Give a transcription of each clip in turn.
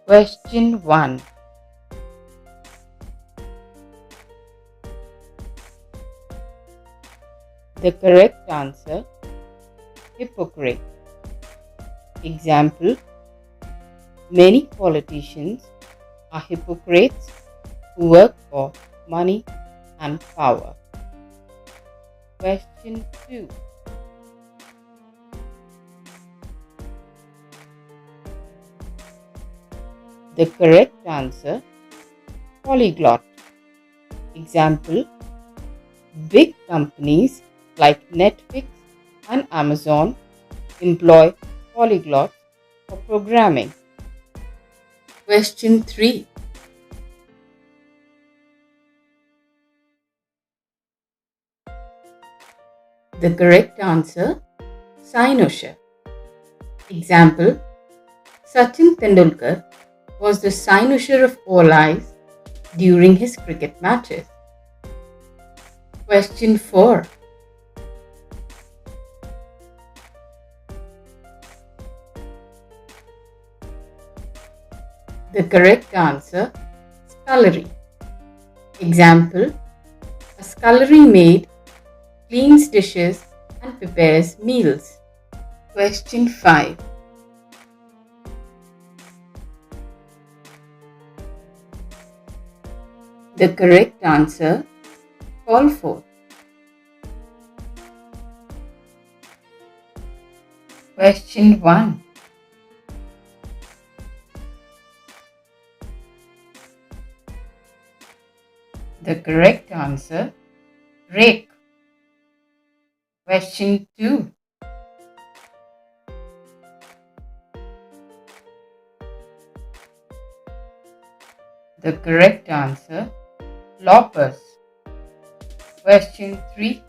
Question 1. The correct answer, hypocrite. Example: many politicians are hypocrites who work for money and power. Question 2. The correct answer, polyglot. Example: big companies like Netflix and Amazon employ polyglots for programming. Question 3. The correct answer, cynosure. Example: Sachin Tendulkar was the cynosure of all eyes during his cricket matches. Question 4. The correct answer, scullery. Example: a scullery maid cleans dishes and prepares meals. Question 5. The correct answer, call forth. Question 1. The correct answer, rake. Question 2. The correct answer, loppers. Question 3.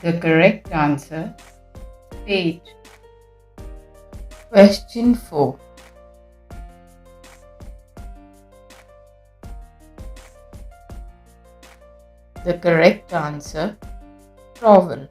The correct answer, spade. Question 4. The correct answer, trowel.